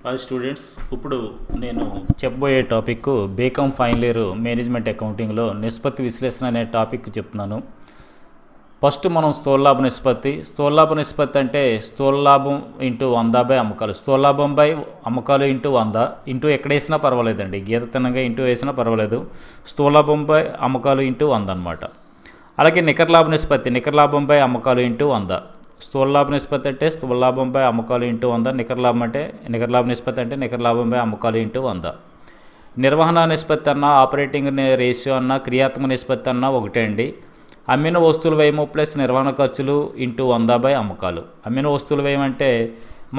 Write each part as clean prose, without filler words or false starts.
Hi students, ఇప్పుడు నేను చెప్పబోయే topic BCom final year management అకౌంటింగ్లో నిష్పత్తి విశ్లేషణ అనే టాపిక్ చెప్తున్నాను. ఫస్ట్ మనం స్థూల లాభ నిష్పత్తి. స్థూల లాభ నిష్పత్తి అంటే స్థూల లాభం ఇంటూ 100 బై అమ్మకాలు. స్థూల లాభం బై అమ్మకాలు ఇంటూ 100 ఇంటూ ఎక్కడ వేసినా పర్వాలేదండి, గీత తిన్నగా ఇంటూ వేసినా పర్వాలేదు. స్థూల లాభం బై అమ్మకాలు ఇంటూ 100 అనమాట. అలాగే నికర లాభ నిష్పత్తి, నికర లాభం బై అమ్మకాలు ఇంటూ 100. స్థూల లాభ నిష్పత్తి అంటే స్థూల లాభంపై అమ్మకాలు ఇంటూ 100. నికర లాభం అంటే నికర లాభ నిష్పత్తి అంటే నికర లాభంపై అమ్మకాలు ఇంటూ 100. నిర్వహణ నిష్పత్తి అన్నా, ఆపరేటింగ్ రేషియో అన్నా, క్రియాత్మక నిష్పత్తి అన్నా ఒకటే అండి. అమ్మిన వస్తువుల వ్యయము ప్లస్ నిర్వహణ ఖర్చులు ఇంటూ 100 బై అమ్మకాలు. అమ్మిన వస్తువుల వ్యయం అంటే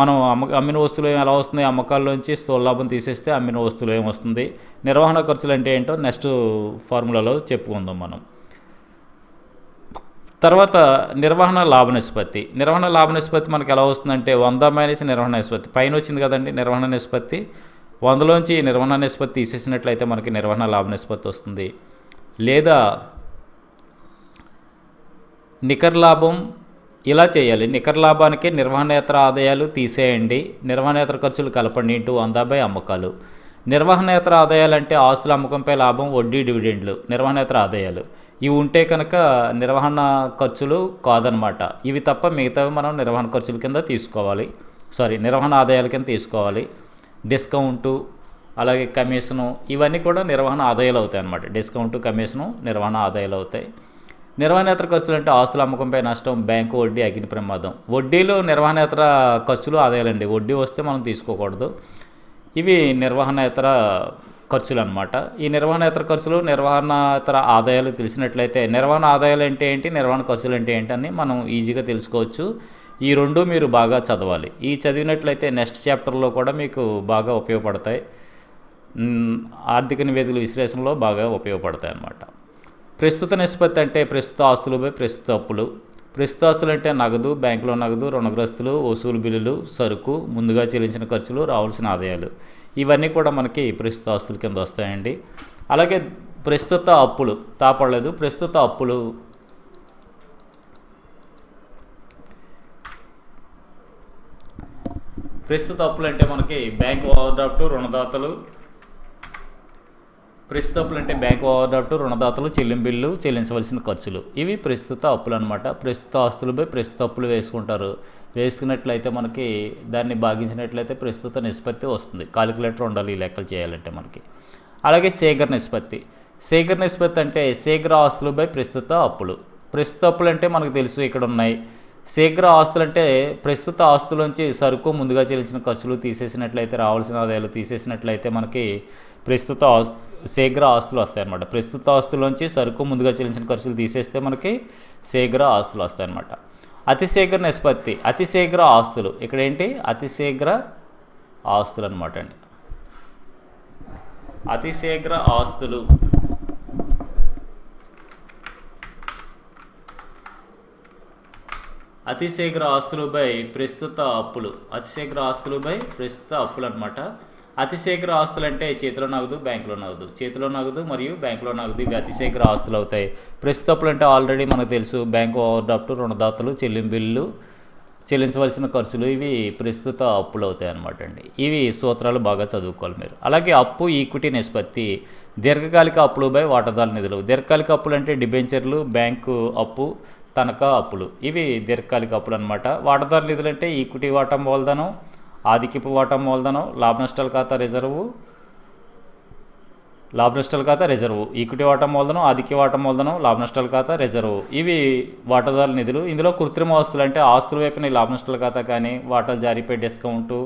మనం అమ్మిన వస్తువుల వ్యయం ఎలా వస్తుంది, అమ్మకాల్లోంచి స్థూల లాభం తీసేస్తే అమ్మిన వస్తువుల వ్యయం వస్తుంది. నిర్వహణ ఖర్చులు అంటే ఏంటో నెక్స్ట్ ఫార్ములాలో చెప్పుకుందాం మనం. తర్వాత నిర్వహణ లాభ నిష్పత్తి. నిర్వహణ లాభ నిష్పత్తి మనకి ఎలా వస్తుందంటే 100 మైనస్ నిర్వహణ నిష్పత్తి. పైన వచ్చింది కదండి నిర్వహణ నిష్పత్తి, 100లోంచి నిర్వహణ నిష్పత్తి తీసేసినట్లయితే మనకి నిర్వహణ లాభ నిష్పత్తి వస్తుంది. లేదా నికర లాభం ఇలా చేయాలి, నికర లాభానికి నిర్వహణేతర ఆదాయాలు తీసేయండి, నిర్వహణేతర ఖర్చులు కలపండి ఇంటూ 100 బై అమ్మకాలు. నిర్వహణేతర ఆదాయాలు అంటే ఆస్తుల అమ్మకంపై లాభం, వడ్డీ, డివిడెండ్లు నిర్వహణేతర ఆదాయాలు. ఇవి ఉంటే కనుక నిర్వహణ ఖర్చులు కాదనమాట. ఇవి తప్ప మిగతావి మనం నిర్వహణ ఖర్చుల కింద తీసుకోవాలి, నిర్వహణ ఆదాయాల కింద తీసుకోవాలి. డిస్కౌంటు, అలాగే కమిషను, ఇవన్నీ కూడా నిర్వహణ ఆదాయాలు అవుతాయి అన్నమాట. డిస్కౌంటు, కమిషను నిర్వహణ ఆదాయాలు అవుతాయి. నిర్వహణేతర ఖర్చులు అంటే ఆస్తుల అమ్మకంపై నష్టం, బ్యాంకు వడ్డీ, అగ్ని ప్రమాదం. వడ్డీలు నిర్వహణేతర ఖర్చులు ఆదాయాలండి. వడ్డీ వస్తే మనం తీసుకోకూడదు. ఇవి నిర్వహణేతర ఖర్చులు అనమాట. ఈ నిర్వహణేతర ఖర్చులు, నిర్వహణేతర ఆదాయాలు తెలిసినట్లయితే నిర్వహణ ఆదాయాలు అంటే ఏంటి, నిర్వహణ ఖర్చులు అంటే ఏంటని మనం ఈజీగా తెలుసుకోవచ్చు. ఈ రెండు మీరు బాగా చదవాలి. ఈ చదివినట్లయితే నెక్స్ట్ చాప్టర్లో కూడా మీకు బాగా ఉపయోగపడతాయి. ఆర్థిక నివేదికల విశ్లేషణలో బాగా ఉపయోగపడతాయి అన్నమాట. ప్రస్తుత నిష్పత్తి అంటే ప్రస్తుత ఆస్తులు బై ప్రస్తుత అప్పులు. ప్రస్తుత ఆస్తులు అంటే నగదు, బ్యాంకులో నగదు, రుణగ్రస్తులు, వసూలు బిల్లులు, సరుకు, ముందుగా చెల్లించిన ఖర్చులు, రావాల్సిన ఆదాయాలు. ఇవన్నీ కూడా మనకి ప్రస్తుత ఆస్తుల కింద వస్తాయండి. అలాగే ప్రస్తుత అప్పులు తాపడలేదు. ప్రస్తుత అప్పులు అంటే మనకి బ్యాంక్ ఓవర్డ్రాఫ్ట్, రుణదాతలు. ప్రస్తుత అప్పులు అంటే బ్యాంక్ ఓవర్డ్రాఫ్ట్, రుణదాతలు, చెల్లింపులు, చెల్లించవలసిన ఖర్చులు. ఇవి ప్రస్తుత అప్పులు అనమాట. ప్రస్తుత ఆస్తులపై ప్రస్తుత అప్పులు వేసుకున్నట్లయితే మనకి దాన్ని భాగించినట్లయితే ప్రస్తుత నిష్పత్తి వస్తుంది. కాలిక్యులేటర్ ఉండాలి ఈ లెక్కలు చేయాలంటే మనకి. అలాగే శీఘ్ర నిష్పత్తి. శీఘ్ర నిష్పత్తి అంటే శీఘ్ర ఆస్తులపై ప్రస్తుత అప్పులు. ప్రస్తుత అప్పులు అంటే మనకు తెలుసు ఇక్కడ ఉన్నాయి. శీఘ్ర ఆస్తులు అంటే ప్రస్తుత ఆస్తులోంచి సరుకు, ముందుగా చెల్లించిన ఖర్చులు తీసేసినట్లయితే, రావాల్సిన ఆదాయాలు తీసేసినట్లయితే మనకి ప్రస్తుత శీఘ్ర ఆస్తులు వస్తాయి అన్నమాట. ప్రస్తుత ఆస్తులోంచి సరుకు, ముందుగా చెల్లించిన ఖర్చులు తీసేస్తే మనకి శీఘ్ర ఆస్తులు వస్తాయి అన్నమాట. అతి శీఘ్ర నిష్పత్తి. అతి శీఘ్ర ఆస్తులు ఇక్కడ ఏంటి, అతి శీఘ్ర ఆస్తులు అనమాట అండి. అతి శీఘ్ర ఆస్తులు అతి శీఘ్ర ఆస్తులు బై ప్రస్తుత అప్పులు. అతి శీఘ్ర ఆస్తులు బై ప్రస్తుత అప్పులు అనమాట. అతి శీఘ్ర ఆస్తులు అంటే చేతిలో నగదు, బ్యాంకులో నగదు. చేతిలో నగదు మరియు బ్యాంకులో నగదు ఇవి అతి శీఘ్ర ఆస్తులు అవుతాయి. ప్రస్తుత అప్పులు అంటే ఆల్రెడీ మనకు తెలుసు, బ్యాంకు ఓవర్డ్రాఫ్ట్, రుణదాతలు, చెల్లింపులు, చెల్లించవలసిన ఖర్చులు. ఇవి ప్రస్తుత అప్పులు అవుతాయి అనమాట అండి. ఇవి సూత్రాలు బాగా చదువుకోవాలి మీరు. అలాగే అప్పు, ఈక్విటీ నిష్పత్తి. దీర్ఘకాలిక అప్పులు బై వాటాదారుల నిధులు. దీర్ఘకాలిక అప్పులు అంటే డిబెంచర్లు, బ్యాంకు అప్పు, తనఖా అప్పులు. ఇవి దీర్ఘకాలిక అప్పులు అనమాట. వాటాదారుల నిధులు అంటే ఈక్విటీ వాటా మూలధనం, ఆధిక్యపు వాటా మూలధనం, లాభ నష్టాల ఖాతా రిజర్వు, ఈక్విటీ వాటా మూలధనం, ఆధిక్య వాటా మూలధనం, లాభ నష్టాల ఖాతా రిజర్వు. ఇవి వాటాదారుల నిధులు. ఇందులో కృత్రిమ ఆస్తులు అంటే ఆస్తుల వైపున లాభ నష్టాల ఖాతా కానీ, వాటాలు జారీపై డిస్కౌంటు,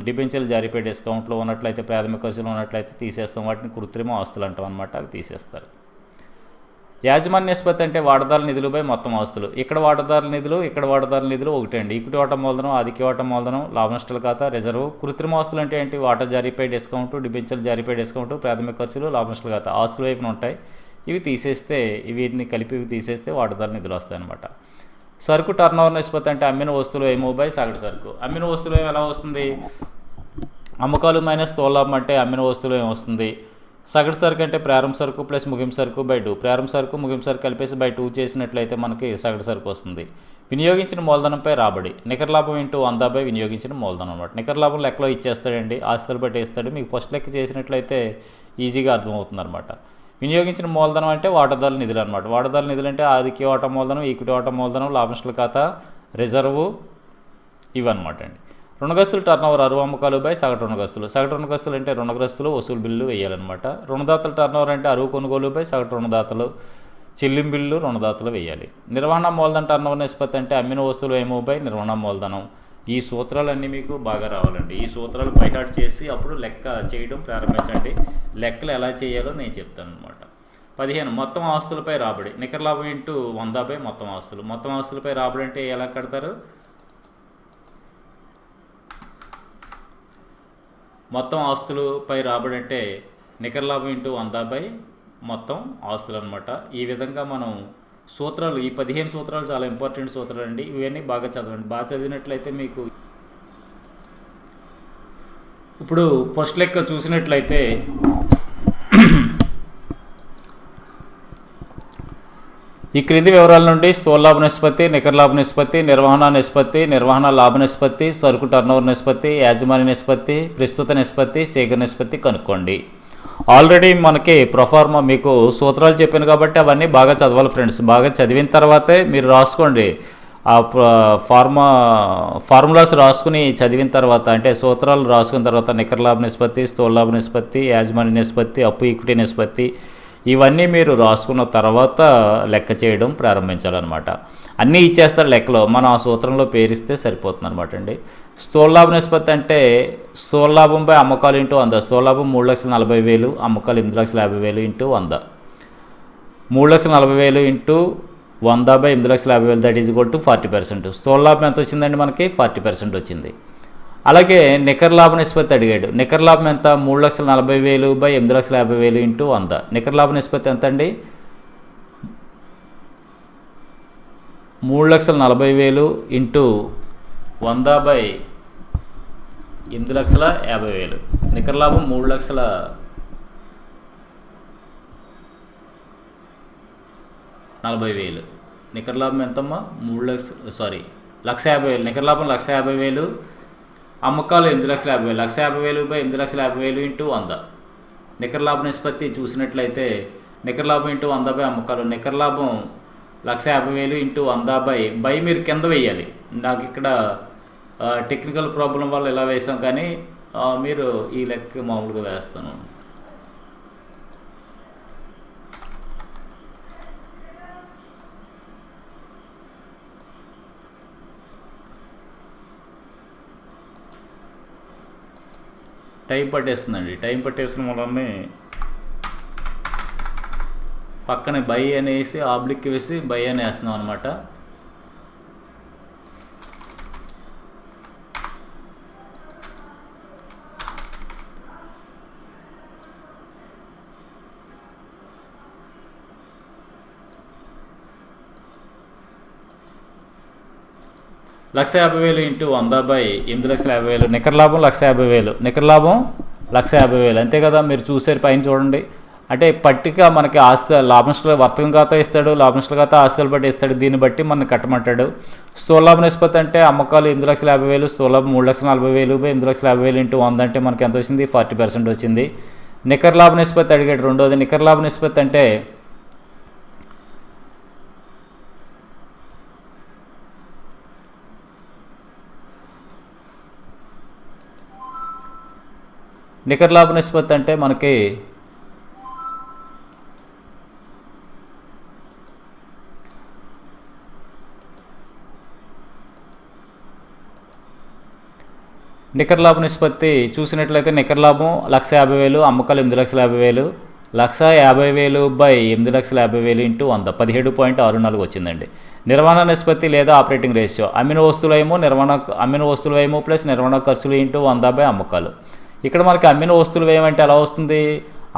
డిబెంచర్లు జారీపై డిస్కౌంట్లో ఉన్నట్లయితే, ప్రాథమిక ఖర్చులు ఉన్నట్లయితే తీసేస్తాం. వాటిని కృత్రిమ ఆస్తులు అంటాం అనమాట. అవి తీసేస్తారు. యాజమాన్య నిష్పత్తి అంటే వాటాదారుల నిధులపై మొత్తం ఆస్తులు. ఇక్కడ వాటాదారుల నిధులు ఒకటే అండి. ఈక్విటీ వాటా మూలధనం, ఆధిక్య వాటా మూలధనం, లాభ నష్టాల ఖాతా రిజర్వ్. కృత్రిమ ఆస్తులు అంటే ఏంటి, వాటా జారీపై డిస్కౌంట్, డిబెంచర్లు జారీపై డిస్కౌంట్, ప్రాథమిక ఖర్చులు, లాభ నష్టాల ఖాతా ఆస్తుల వైపున ఉంటాయి. ఇవి తీసేస్తే, వీటిని కలిపి తీసేస్తే వాటాదారుల నిధులు వస్తాయన్నమాట. సరుకు టర్నోవర్ నిష్పత్తి అంటే అమ్మిన వస్తువులు ఏమో బై సగటు సరుకు. అమ్మిన వస్తువులు ఏమో ఎలా వస్తుంది, అమ్మకాలు మైనస్ స్థూల లాభం అంటే అమ్మిన వస్తువులు ఏమొస్తుంది. సగటు సరుకు అంటే ప్రారంభ సరుకు ప్లస్ ముగింపు సరుకు బై 2. ప్రారంభ సరుకు, ముగింపు సరుకు కలిపేసి బై 2 చేసినట్లయితే మనకి సగటు సరుకు వస్తుంది. వినియోగించిన మూలధనంపై రాబడి నికర లాభం ఇంటూ 100 వినియోగించిన మూలధనం అనమాట. నికర లాభం లెక్కలో ఇచ్చేస్తాడండి, ఆస్తులు బట్టి ఇస్తాడు. మీకు ఫస్ట్ లెక్క చేసినట్లయితే ఈజీగా అర్థమవుతుంది అనమాట. వినియోగించిన మూలధనం అంటే వాటాదారుల నిధులు అనమాట. వాటాదారుల నిధులు అంటే ఆదిక్య వాటా మూలధనం, ఈక్విటీ వాటా మూలధనం, లాభనష్టాల ఖాతా, రిజర్వు ఇవన్నమాట అండి. రుణగ్రస్తులు టర్నోవర్ అరువు అమ్మకాలు బై సగటు రుణగ్రస్తులు. సగటు రుణగ్రస్తులు అంటే రుణగ్రస్తులు వసూలు బిల్లు వేయాలన్నమాట. రుణదాతల టర్నోవర్ అంటే అరువు కొనుగోలు బై సగటు రుణదాతలు చెల్లింపులు రుణదాతలు వేయాలి. నిర్వహణ మూలధన టర్నోవర్ నిష్పత్తి అంటే అమ్మిన వస్తువులు ఏమో బై నిర్వహణ మూలధనం. ఈ సూత్రాలన్నీ మీకు బాగా రావాలండి. ఈ సూత్రాలు బైహార్ట్ చేసి అప్పుడు లెక్క చేయడం ప్రారంభించండి. లెక్కలు ఎలా చేయాలో నేను చెప్తాను అనమాట. 15 మొత్తం ఆస్తులపై రాబడి నికర లాభం ఇంటూ 100 మొత్తం ఆస్తులు. మొత్తం ఆస్తులపై రాబడి అంటే ఎలా కడతారు? మొత్తం ఆస్తులపై రాబడి అంటే నికర లాభం ఇంటూ 100 మొత్తం ఆస్తులు అనమాట. ఈ విధంగా మనం సూత్రాలు, ఈ 15 సూత్రాలు చాలా ఇంపార్టెంట్ సూత్రాలు అండి. ఇవన్నీ బాగా చదవండి. బాగా చదివినట్లయితే మీకు ఇప్పుడు ఫస్ట్ లెక్క చూసినట్లయితే ఈ క్రింది వివరాల నుండి స్థూల లాభ నిష్పత్తి, నికర లాభ నిష్పత్తి, నిర్వహణ నిష్పత్తి, నిర్వహణ లాభ నిష్పత్తి, సరుకు టర్నోవర్ నిష్పత్తి, యాజమాన్య నిష్పత్తి, ప్రస్తుత నిష్పత్తి, శేఖర నిష్పత్తి కనుక్కోండి. ఆల్రెడీ మనకి ప్రొఫార్మా మీకు సూత్రాలు చెప్పాను కాబట్టి అవన్నీ బాగా చదవాలి ఫ్రెండ్స్. బాగా చదివిన తర్వాతే మీరు రాసుకోండి. ఆ ఫార్ములాస్ రాసుకుని చదివిన తర్వాత, అంటే సూత్రాలు రాసుకున్న తర్వాత నికర లాభ నిష్పత్తి, స్థూల లాభ నిష్పత్తి, యాజమాన్య నిష్పత్తి, అప్పు ఈక్విటీ నిష్పత్తి ఇవన్నీ మీరు రాసుకున్న తర్వాత లెక్క చేయడం ప్రారంభించాలన్నమాట. అన్నీ ఇచ్చేస్తారు లెక్కలో, మనం ఆ సూత్రంలో పేరిస్తే సరిపోతుంది అనమాట అండి. స్థూల లాభ నిష్పత్తి అంటే స్థూల లాభంపై అమ్మకాలు ఇంటూ 100. స్థూల లాభం 3,40,000, అమ్మకాలు 8,50,000 into 100. 3,40,000 into 100 8,50,000 that is equal to 40%. స్థూల లాభం ఎంత వచ్చిందండి? మనకి 40% వచ్చింది. అలాగే నికర లాభ నిష్పత్తి అడిగాడు. నికర లాభం ఎంత? 3,40,000 8,50,000 ఇంటూ 100. నికర లాభ నిష్పత్తి ఎంత అండి? 3,40,000 ఇంటూ 100 8,50,000. నికర లాభం 3,40,000. నికర లాభం ఎంతమ్మా? 1,50,000. నికర లాభం 1,50,000, అమ్మకాలు 8,50,000. 1,50,000 8,50,000 ఇంటూ 100. నికర లాభ నిష్పత్తి చూసినట్లయితే నికర లాభం ఇంటూ 100 అమ్మకాలు. నికర లాభం 1,50,000 ఇంటూ 100 మీరు కింద వేయాలి. నాకు ఇక్కడ టెక్నికల్ ప్రాబ్లం వల్ల ఇలా వేసాం, కానీ మీరు ఈ లెక్క మామూలుగా వేస్తాను. టైం పట్టేస్తుందండి. టైం పట్టేసిన వల్లనే పక్కన బై అనేసి ఆబ్లిక్ వేసి బై అని వేస్తున్నాం అనమాట. లక్ష 50,000 ఇంటూ 100 8,50,000. నికర లాభం 1,50,000. నికర లాభం 1,50,000 అంతే కదా. మీరు చూసారు పైన చూడండి. అంటే పట్టిక మనకి ఆస్తి లాభనష్టాల వర్తకం ఖాతా ఇస్తాడు, లాభనష్టాల ఖాతా ఆస్తులు బట్టి ఇస్తాడు. దీన్ని బట్టి మనం కట్టమంటాడు. స్థూల లాభ నిష్పత్తి అంటే అమ్మకాలు 8,50,000, స్థూల లాభం 3,40,000 8,50,000 ఇంటూ 100 అంటే మనకి ఎంత వచ్చింది? 40% వచ్చింది. నికర లాభ నిష్పత్తి అడిగాడు రెండోది. నికర లాభ నిష్పత్తి అంటే నికర లాభ నిష్పత్తి అంటే మనకి నికర లాభ నిష్పత్తి చూసినట్లయితే నికర లాభం 1,50,000, అమ్మకాలు 8,50,000. 1,50,000 8,50,000 ఇంటూ 100 17.64 వచ్చిందండి. నిర్వహణ నిష్పత్తి లేదా ఆపరేటింగ్ రేషియో అమ్మిన వస్తువుల వ్యయము ప్లస్ నిర్వహణ ఖర్చులు ఇంటూ 100 అమ్మకాలు. ఇక్కడ మనకి అమ్మిన వస్తువుల వ్యయం అంటే ఎలా వస్తుంది?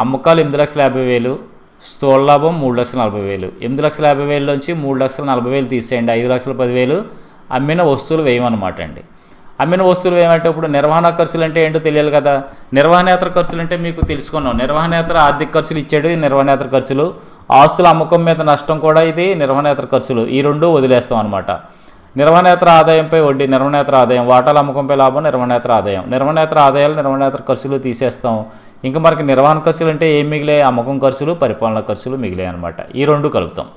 అమ్మకాలు 8,50,000, స్థూల లాభం 3,40,000. 8,50,000 నుంచి 3,40,000 తీసేయండి. 5,10,000 అమ్మిన వస్తువుల వ్యయం అనమాట అండి. అమ్మిన వస్తువులు ఏమంటే ఇప్పుడు నిర్వహణ ఖర్చులు అంటే ఏంటో తెలియాలి కదా. నిర్వహణేతర ఖర్చులు అంటే మీకు తెలుసుకున్నాం. నిర్వహణేతర ఆర్థిక ఖర్చులు ఇచ్చాడు, నిర్వహణేతర ఖర్చులు. ఆస్తుల అమ్మకం మీద నష్టం కూడా ఇది నిర్వహణేతర ఖర్చులు. ఈ రెండు వదిలేస్తాం అనమాట. నిర్వహణేతర ఆదాయంపై వడ్డీ, నిర్వహణేతర ఆదాయం, వాటాల అమ్మకంపై లాభం, నిర్వహణేతర ఆదాయం. నిర్వహణేతర ఆదాయాలు, నిర్వహణేతర ఖర్చులు తీసేస్తాం. ఇంకా మనకి నిర్వహణ ఖర్చులు అంటే ఏం మిగిలే? అమ్మకం ఖర్చులు, పరిపాలన ఖర్చులు మిగిలాయి అనమాట. ఈ రెండు కలుపుతాం.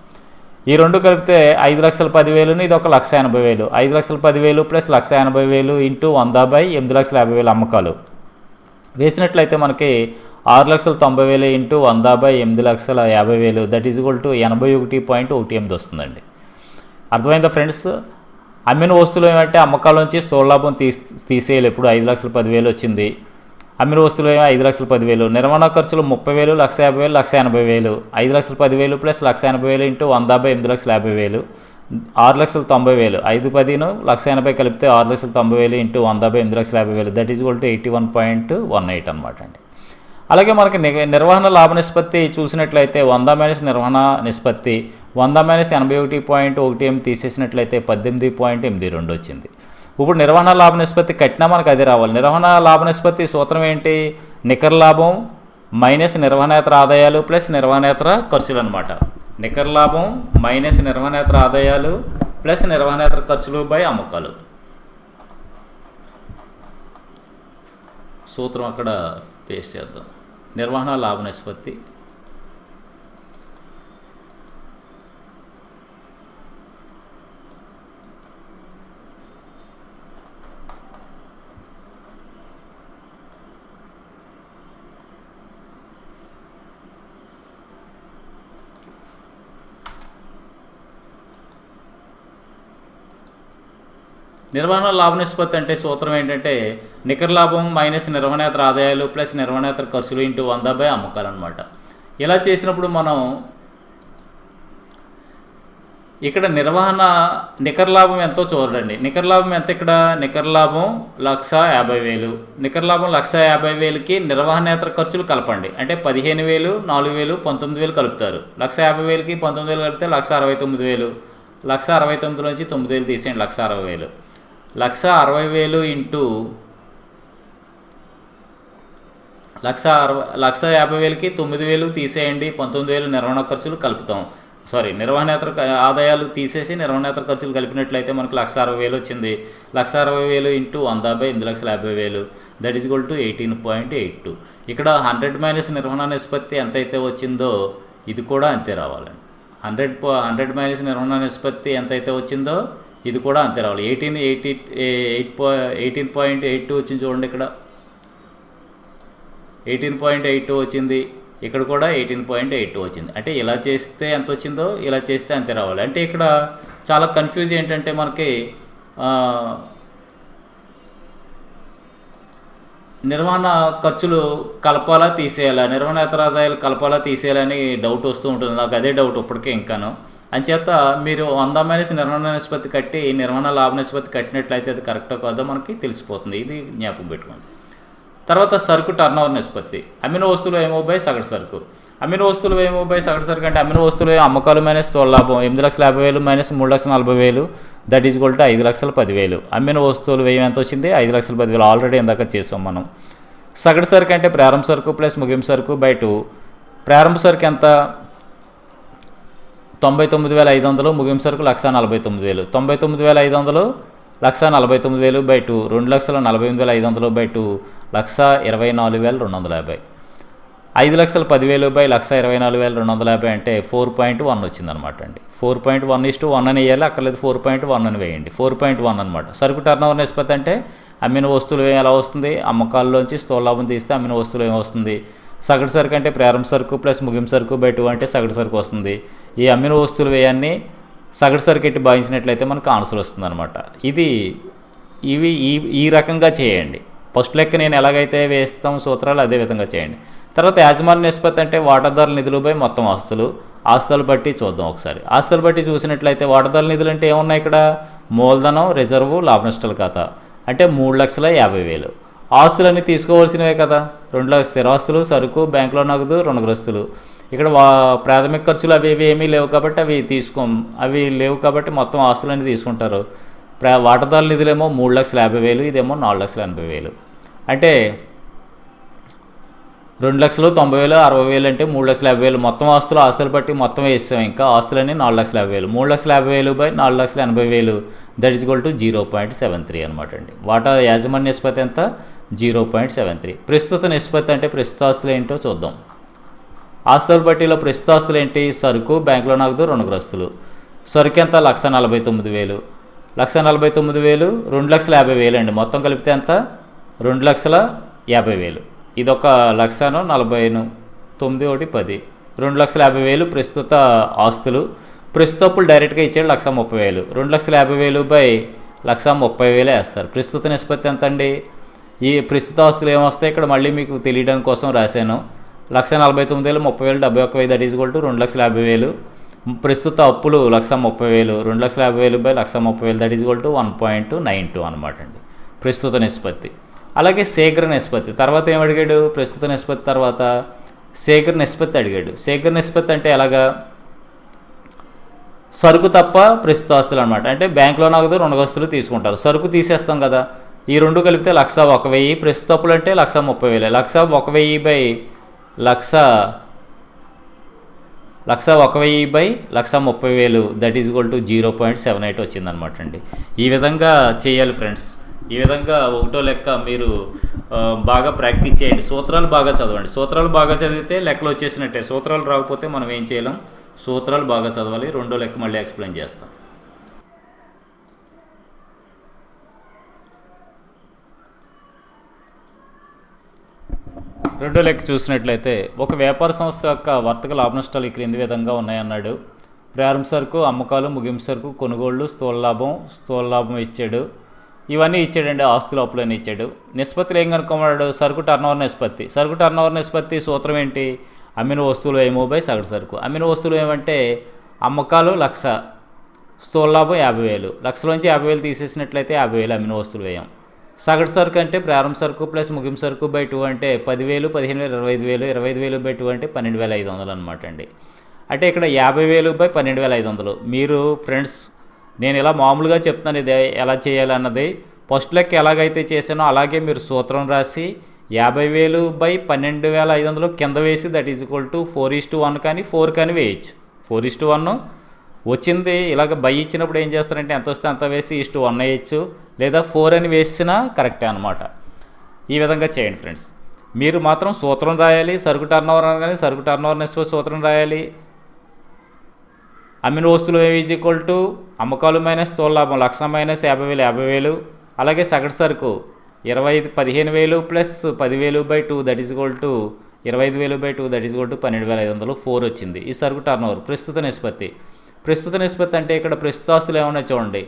ఈ రెండు కలిపితే 5,10,000, ఇది ఒక 1,80,000. 5,10,000 ప్లస్ 1,80,000 ఇంటూ 100 / 8,50,000 అమ్మకాలు వేసినట్లయితే మనకి 6,90,000 into 100 / 8,50,000 that is equal to 81.18 వస్తుందండి. అర్థమైందా ఫ్రెండ్స్? అమ్మిన వస్తువులు ఏమంటే అమ్మకాల నుంచి స్థూల లాభం తీసేయాలి. ఎప్పుడు 5,10,000 వచ్చింది, అమ్మిన వస్తువులు ఏమో 5,10,000. నిర్వహణ ఖర్చులు 30,000, 1,50,000, 1,80,000. 5,10,000 ప్లస్ 1,80,000 ఇంటూ 100 / 8,50,000 6,90,000. 5,10 1,80,000 కలిపితే 6,90,000 into 100 / 8,50,000 that is equal to 81.18 అనమాట అండి. అలాగే మనకి నిర్వహణ లాభ నిష్పత్తి చూసినట్లయితే 100 - నిర్వహణ నిష్పత్తి 100 - 81.18 తీసేసినట్లయితే 18.82 వచ్చింది. ఇప్పుడు నిర్వహణ లాభ నిష్పత్తి కట్టినా మనకు అదే రావాలి. నిర్వహణ లాభ నిష్పత్తి సూత్రం ఏంటి? నికర లాభం మైనస్ నిర్వహణేతర ఆదాయాలు ప్లస్ నిర్వహణేతర ఖర్చులు అనమాట. నికర లాభం మైనస్ నిర్వహణేతర ఆదాయాలు ప్లస్ నిర్వహణేతర ఖర్చులు బై అమ్మకాలు. సూత్రం అక్కడ పేస్ట్ చేద్దాం. నిర్వహణ లాభ నిష్పత్తి నిర్వహణ లాభ నిష్పత్తి అంటే సూత్రం ఏంటంటే నికర లాభం మైనస్ నిర్వహణేతర ఆదాయాలు ప్లస్ నిర్వహణేతర ఖర్చులు ఇంటూ 100 / అమ్మకాలు అనమాట. ఇలా చేసినప్పుడు మనం ఇక్కడ నికర లాభం ఎంతో చూడండి. నికర లాభం ఎంత? ఇక్కడ నికర లాభం 1,50,000. నికర లాభం 1,50,000కి నిర్వహణేతర ఖర్చులు కలపండి. అంటే 15,000, 4,000, 19,000 కలుపుతారు. 1,50,000కి 19,000 కలిపితే 1,69,000. 1,69,000 నుంచి 9,000 తీసేయండి. 1,60,000. 1,60,000 ఇంటూ 1,50,000కి 9,000 తీసేయండి. 19,000 నిర్వహణ ఖర్చులు కలుపుతాం. నిర్వహణేతర ఆదాయాలు తీసేసి నిర్వహణేతర ఖర్చులు కలిపినట్లయితే మనకు 1,60,000 వచ్చింది. 1,60,000 into 100 / 8,50,000 that is equal to 18.82. ఇక్కడ 100 - నిర్వహణ నిష్పత్తి ఎంతైతే వచ్చిందో ఇది కూడా అంతే రావాలండి. 100 - నిర్వహణ నిష్పత్తి ఎంతైతే వచ్చిందో ఇది కూడా అంతే రావాలి. 18.82 వచ్చింది చూడండి. ఇక్కడ 18.82 వచ్చింది. ఇక్కడ కూడా 18.82 వచ్చింది. అంటే ఇలా చేస్తే ఎంత వచ్చిందో ఇలా చేస్తే అంతే రావాలి. అంటే ఇక్కడ చాలా కన్ఫ్యూజ్ ఏంటంటే మనకి నిర్వహణ ఖర్చులు కలపాలా తీసేయాలా, నిర్వహణేతర ఆదాయాలు కలపాలా తీసేయాలని డౌట్ వస్తూ ఉంటుంది. నాకు అదే డౌట్ ఇప్పటికే ఇంకాను. అంచేత మీరు 100 - నిర్వహణ నిష్పత్తి కట్టి నిర్వహణ లాభ నిష్పత్తి కట్టినట్లయితే అది కరెక్టో కాదో మనకి తెలిసిపోతుంది. ఇది జ్ఞాపకం పెట్టుకోండి. తర్వాత సరుకు టర్నోవర్ నిష్పత్తి. అమ్మిన వస్తువులు ఏమో బై సగటు సరుకు. అమ్మిన వస్తువులు ఏమో బై సగటు సరుకు అంటే అమ్మిన వస్తువులు అమ్మకాలు మైనస్ స్థూల లాభం 8,50,000 minus 3,40,000 that is equal to 5,10,000. అమ్మిన వస్తువులు వ్యయం ఎంత వచ్చింది? 5,10,000. ఆల్రెడీ ఇందాక చేసాం మనం. సగటు సరుకు అంటే ప్రారంభ సరుకు ప్లస్ ముగింపు సరుకు బై 2. ప్రారంభ సరుకు ఎంత? 99,500, ముగింపు సరుకు 1,49,000. 99,500 1,49,000 బై 2 2,48,500 బై 2 1,24,250. 5,10,000 బై 1,24,250 అంటే 4.1 వచ్చిందనమాట అండి. 4.1:1 అని వేయాలి, అక్కర్లేదు 4.1 అని వేయండి. 4.1 అనమాట. సరుకు టర్నోవర్ నిష్పత్తి అంటే అమ్మిన వస్తువులు ఎలా వస్తుంది? అమ్మకాల్లోంచి స్థూల లాభం తీస్తే అమ్మిన వస్తువులు ఏమొస్తుంది? సగటు సరుకు అంటే ప్రారంభ సరుకు ప్లస్ ముగింపు సరుకు బై 2 అంటే సగటు సరుకు వస్తుంది. ఈ అమ్మిన వస్తువులు వ్యయాన్ని సగటు సరుకు ఎట్టి భావించినట్లయితే మనకు ఆన్సర్ వస్తుంది అనమాట. ఇవి ఈ రకంగా చేయండి. ఫస్ట్ లెక్క నేను ఎలాగైతే వేస్తాం సూత్రాలు అదే విధంగా చేయండి. తర్వాత యాజమాన్య నిష్పత్తి అంటే వాటాదారుల నిధులు బై మొత్తం ఆస్తులు బట్టి చూద్దాం ఒకసారి. ఆస్తులు బట్టి చూసినట్లయితే వాటాదారుల నిధులు అంటే ఏమున్నాయి? ఇక్కడ మూలధనం, రిజర్వు, లాభ నష్టాల ఖాతా అంటే 3,50,000. ఆస్తులన్నీ తీసుకోవాల్సినవే కదా. 2 లక్షల స్థిరాస్తులు, సరుకు, బ్యాంకులో నగదు, రుణగ్రస్తులు. ఇక్కడ ప్రాథమిక ఖర్చులు అవి ఏమీ లేవు కాబట్టి అవి లేవు కాబట్టి మొత్తం ఆస్తులన్నీ తీసుకుంటారు. వాటాదారుల నిధులేమో 3,50,000, ఇదేమో 4,80,000. అంటే 2,90,000 60,000 అంటే 3,50,000 మొత్తం ఆస్తులు బట్టి మొత్తం వేసాం. ఇంకా ఆస్తులని 4,50,000 3,50,000 by 4,80,000 that is equal to 0.73 అనమాట అండి. వాటా యాజమాన్య నిష్పత్తి ఎంత? 0.73. ప్రస్తుత నిష్పత్తి అంటే ప్రస్తుత ఆస్తులు ఏంటో చూద్దాం. ఆస్తుల బట్టిలో ప్రస్తుత ఆస్తులు ఏంటి? సరుకు, బ్యాంకులో నగదు, రుణగ్రస్తులు. సరుకు ఎంత? 1,49,000. 1,49,000 2,50,000 అండి. మొత్తం కలిపితే ఎంత? 2,50,000. ఇదొక 1,40,000 9 1 10 2,50,000 ప్రస్తుత ఆస్తులు. ప్రస్తుత అప్పులు డైరెక్ట్గా ఇచ్చాడు 1,30,000. 2,50,000 బై 1,30,000 వేస్తారు. ప్రస్తుత నిష్పత్తి ఎంత అండి? ఈ ప్రస్తుత ఆస్తులు ఏమొస్తాయి ఇక్కడ మళ్ళీ మీకు తెలియడానికి కోసం రాశాను. 1,49,000 30,000 71,000 దట్ ఈజ్ ఈక్వల్ టు 2,50,000. ప్రస్తుత అప్పులు 1,30,000 2,50,000 by 1,30,000 that is equal to 1.92 అనమాట అండి ప్రస్తుత నిష్పత్తి. అలాగే శీఘ్ర నిష్పత్తి తర్వాత ఏం అడిగాడు? ప్రస్తుత నిష్పత్తి తర్వాత శీఘ్ర నిష్పత్తి అడిగాడు. శీఘ్ర నిష్పత్తి అంటే ఎలాగా? సరుకు తప్ప ప్రస్తుత ఆస్తులు అనమాట. అంటే బ్యాంకులో నగదు, రుణగ్రస్తులు తీసుకుంటారు. సరుకు తీసేస్తాం కదా, ఈ రెండు కలిపితే 1,01,000. ప్రస్తుత అప్పులు అంటే 1,30,000. 1,01,000 by 1,01,000 by 1,30,000 that is equal to 0.78 వచ్చిందనమాట అండి. ఈ విధంగా చేయాలి ఫ్రెండ్స్. ఈ విధంగా ఒకటో లెక్క మీరు బాగా ప్రాక్టీస్ చేయండి. సూత్రాలు బాగా చదవండి. సూత్రాలు బాగా చదివితే లెక్కలు వచ్చేసినట్టే. సూత్రాలు రాకపోతే మనం ఏం చేయలేం. సూత్రాలు బాగా చదవాలి. రెండో లెక్క మళ్ళీ ఎక్స్ప్లెయిన్ చేస్తాం. రెండో లెక్క చూసినట్లయితే ఒక వ్యాపార సంస్థ యొక్క వర్తక లాభ నష్టాలు ఈ క్రింది విధంగా ఉన్నాయన్నాడు. ప్రారంభ సరుకు, అమ్మకాలు, ముగింపు సరుకు, కొనుగోళ్లు, స్థూల లాభం ఇచ్చాడు. ఇవన్నీ ఇచ్చాడండి. ఆస్తులు అప్పులని ఇచ్చాడు. నిష్పత్తులు ఏం కనుక్కోమన్నాడు? సరుకు టర్నోవర్ నిష్పత్తి. సరుకు టర్నోవర్ నిష్పత్తి సూత్రం ఏంటి? అమ్మిన వస్తువులు ఏమో బై సగటు సరుకు. అమ్మిన వస్తువులు ఏమంటే అమ్మకాలు 1,00,000, స్థూల లాభం 50,000. 1,00,000లోంచి 50,000 తీసేసినట్లయితే 50,000 అమ్మిన వస్తువులు వ్యయం. సగటు సరుకు అంటే ప్రారంభ సరుకు ప్లస్ ముగింపు సరుకు బై 2 అంటే 10,000, 15,000, 25,000. 25,000 బై 2 అంటే 12,500 అనమాట అండి. అంటే ఇక్కడ 50,000 బై 12,500. మీరు ఫ్రెండ్స్ నేను ఇలా మామూలుగా చెప్తాను ఇది ఎలా చేయాలన్నది. ఫస్ట్ లెక్క ఎలాగైతే చేశానో అలాగే మీరు సూత్రం రాసి 50,000 బై 12,500 కింద వేసి దట్ ఈజ్ ఈక్వల్ టు 4:1 కానీ 4 కానీ వేయచ్చు. 4:1 వచ్చింది. ఇలాగ బై ఇచ్చినప్పుడు ఏం చేస్తారంటే ఎంత వస్తే అంత వేసి 1 వేయచ్చు, లేదా 4 అని వేసినా కరెక్టే అనమాట. ఈ విధంగా చేయండి ఫ్రెండ్స్. మీరు మాత్రం సూత్రం రాయాలి. సరుకు టర్నోవర్ అనగానే సరుకు టర్నోవర్ నిష్పత్తి సూత్రం రాయాలి. అమ్మిన వస్తువులు ఈజ్ ఈక్వల్ టు అమ్మకాలు మైనస్ స్థూల లాభం 1,00,000 మైనస్ 50,000 50,000. అలాగే సగటు సరుకు 15,000 plus 10,000 by 2 that is equal to 25,000 by 2 that is equal to 12,500 4 వచ్చింది. ఈ సరుకు టర్నోవర్. ప్రస్తుత నిష్పత్తి. ప్రస్తుత నిష్పత్తి అంటే ఇక్కడ ప్రస్తుత ఆస్తులు ఏమన్నా చూడండి.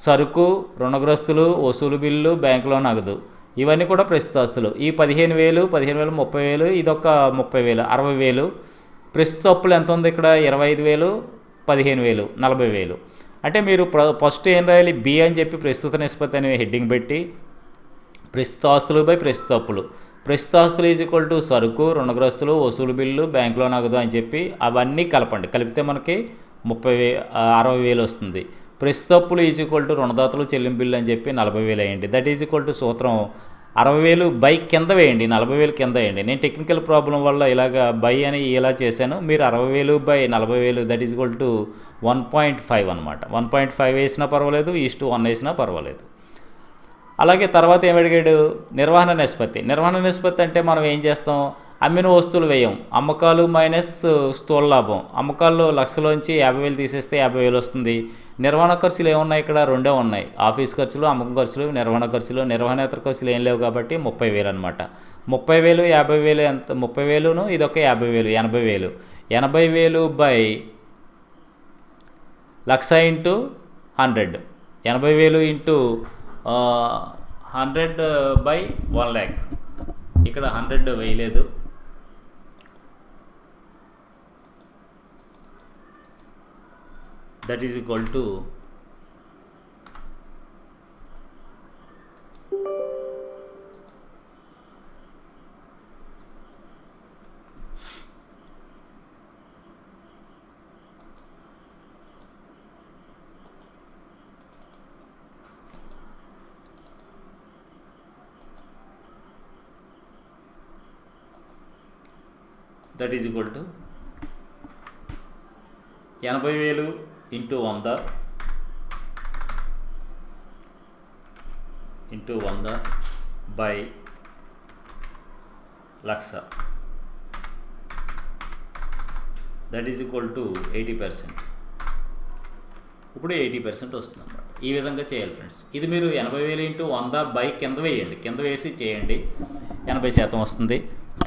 సరుకు, రుణగ్రస్తులు, వసూలు బిల్లు, బ్యాంకులో నగదు ఇవన్నీ కూడా ప్రస్తుత ఆస్తులు. ఈ 15,000 30,000 ఇదొక 30,000 60,000. ప్రస్తుత అప్పులు ఎంత ఉంది ఇక్కడ? 25,000 15,000 40,000. అంటే మీరు ఫస్ట్ ఏం రాయాలి? బి అని చెప్పి ప్రస్తుత నిష్పత్తి అనే హెడ్డింగ్ పెట్టి ప్రస్తుత ఆస్తులు బై ప్రస్తుత అప్పులు. ప్రస్తుత ఆస్తులు ఈజ్ ఈక్వల్ టు సరుకు, రుణగ్రస్తులు, వసూలు బిల్లు, బ్యాంకులో నగదు అని చెప్పి అవన్నీ కలపండి. కలిపితే మనకి 60,000 వస్తుంది. ప్రస్తుత అప్పులు ఈజ్ ఈక్వల్ టు రుణదాతలు చెల్లింపు బిల్లు అని చెప్పి 40,000 అయ్యండి. దట్ ఈజ్ ఈక్వల్ టు సూత్రం 60,000 బై కింద వేయండి, 40,000 కింద వేయండి. నేను టెక్నికల్ ప్రాబ్లం వల్ల ఇలాగ బై అని ఇలా చేశాను. మీరు 60,000 by 40,000 that is equal to 1.5 అనమాట. 1.5 వేసినా పర్వాలేదు, 1 వేసినా పర్వాలేదు. అలాగే తర్వాత ఏం అడిగాడు? నిర్వహణ నిష్పత్తి. నిర్వహణ నిష్పత్తి అంటే మనం ఏం చేస్తాం? అమ్మిన వస్తువులు వ్యయం అమ్మకాలు మైనస్ స్థూల లాభం. అమ్మకాల్లో 1,00,000లోంచి 50,000 తీసేస్తే 50,000 వస్తుంది. నిర్వహణ ఖర్చులు ఏమున్నాయి ఇక్కడ? రెండే ఉన్నాయి. ఆఫీస్ ఖర్చులు, అమ్మకం ఖర్చులు, నిర్వహణ ఖర్చులు. నిర్వహణేతర ఖర్చులు ఏం లేవు కాబట్టి 30,000 అనమాట. 30,000 50,000 ఎంత? 30,000ను ఇదొక 50,000 80,000. 80,000 బై 1,00,000 ఇంటూ 100. 80,000 into 100 by 1,00,000. ఇక్కడ 100 వేయలేదు. That is equal to that is equal to 80,000 into 100 by lakh, that is equal to 80%. ఇప్పుడు 80% వస్తుంది అన్నమాట. ఈ విధంగా చేయాలి ఫ్రెండ్స్. ఇది మీరు 80,000 ఇంటూ 100 బై కింద వేయండి, కింద వేసి చేయండి, 80% వస్తుంది.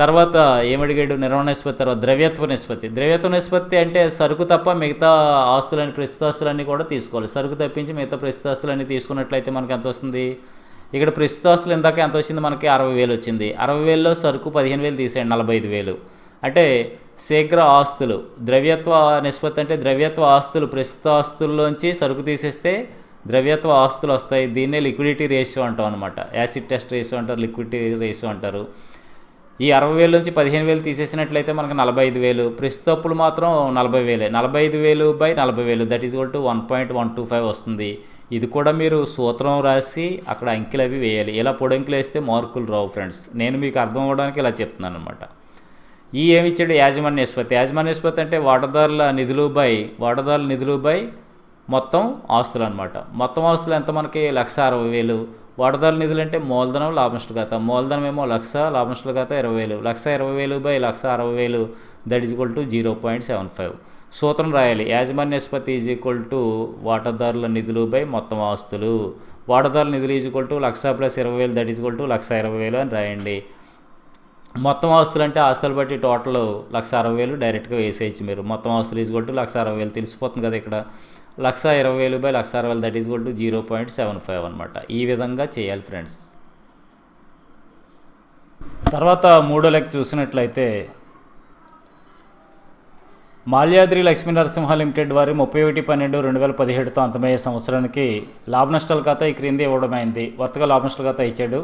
తర్వాత ఏమడిగాడు? నిర్వహణ నిష్పత్తి. తర్వాత ద్రవ్యత్వ నిష్పత్తి. ద్రవ్యత్వ నిష్పత్తి అంటే సరుకు తప్ప మిగతా ఆస్తులన్నీ, ప్రస్తుత ఆస్తులన్నీ కూడా తీసుకోవాలి. సరుకు తప్పించి మిగతా ప్రస్తుత ఆస్తులన్నీ తీసుకున్నట్లయితే మనకి ఎంత వస్తుంది? ఇక్కడ ప్రస్తుత ఆస్తులు ఇందాక ఎంత వచ్చింది? మనకి 60,000 వచ్చింది. 60,000లో సరుకు 15,000 తీసేయండి, 45,000. అంటే శీఘ్ర ఆస్తులు. ద్రవ్యత్వ నిష్పత్తి అంటే ద్రవ్యత్వ ఆస్తులు, ప్రస్తుత ఆస్తుల్లోంచి సరుకు తీసేస్తే ద్రవ్యత్వ ఆస్తులు వస్తాయి. దీన్నే లిక్విడిటీ రేషియో అంటాం అనమాట. యాసిడ్ టెస్ట్ రేషియో అంటారు, లిక్విడిటీ రేషియో అంటారు. ఈ 60,000 నుంచి 15,000 తీసేసినట్లయితే మనకు 45,000. ప్రస్తుత అప్పులు మాత్రం 40,000. 45,000 by 40,000 that is equal to 1.125 వస్తుంది. ఇది కూడా మీరు సూత్రం రాసి అక్కడ అంకెలు అవి వేయాలి. ఇలా పొడంకులు వేస్తే మార్కులు రావు ఫ్రెండ్స్. నేను మీకు అర్థం అవ్వడానికి ఇలా చెప్తున్నాను అనమాట. ఈ ఏమి ఇచ్చాడు? యాజమాన్య నిష్పత్తి. యాజమాన్య నిష్పత్తి అంటే వాటాదారుల నిధులు బై మొత్తం ఆస్తులు అనమాట. మొత్తం ఆస్తులు ఎంత? మనకి 1,60,000. వాటాదారుల నిధులు అంటే మూలధనం, లాభనష్ట ఖాతా. మూలధనం ఏమో 1,00,000, లాభనష్ట ఖాతా 20,000. 1,20,000 by 1,60,000 that is equal to 0.75. సూత్రం రాయాలి. యాజమాన్య నిష్పత్తి ఈజ్ ఈక్వల్ టు వాటాదారుల నిధులు బై మొత్తం ఆస్తులు. వాటాదారుల నిధులు is equal to 1,00,000 plus 20,000 that is equal to 1,20,000 అని రాయండి. మొత్తం ఆస్తులు అంటే ఆస్తులు బట్టి టోటల్ 1,60,000 డైరెక్ట్గా వేసేయచ్చు మీరు. మొత్తం ఆస్తులు ఈజ్ ఈక్వల్ టు 1,60,000 తెలిసిపోతుంది కదా ఇక్కడ. 1,20,000 by 1,60,000 that is equal to 0.75 అనమాట. ఈ విధంగా చేయాలి ఫ్రెండ్స్. తర్వాత మూడో లెక్క చూసినట్లయితే మాల్యాద్రి లక్ష్మీ నరసింహ లిమిటెడ్ వారి 31/12/2017తో అంతమయ్యే సంవత్సరానికి లాభ నష్టాల ఖాతా ఈ క్రింది ఇవ్వడమైంది. వర్తక లాభ నష్టాల ఖాతా ఇచ్చాడు.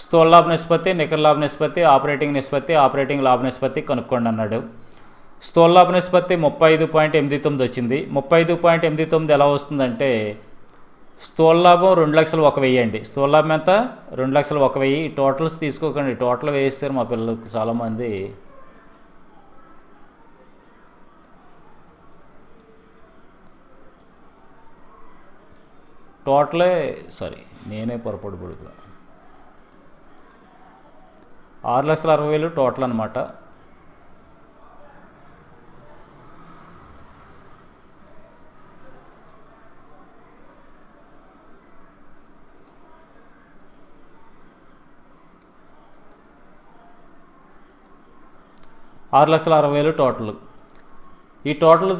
స్థూల లాభ నిష్పత్తి, నికర లాభ నిష్పత్తి, ఆపరేటింగ్ నిష్పత్తి, ఆపరేటింగ్ లాభ నిష్పత్తి కనుక్కోండి అన్నాడు. స్థూల లాభ నిష్పత్తి 35.89 వచ్చింది. 35.89 ఎలా వస్తుందంటే స్థూల లాభం 2,01,000 అండి. స్థూల లాభం ఎంత? 2,01,000. టోటల్స్ తీసుకోకండి, టోటల్ వేస్తారు మా పిల్లలకు చాలామంది. టోటలే నేనే పొరపాటు పడుకు 6,60,000 టోటల్ అనమాట. టోటల్. ఈ టోటల్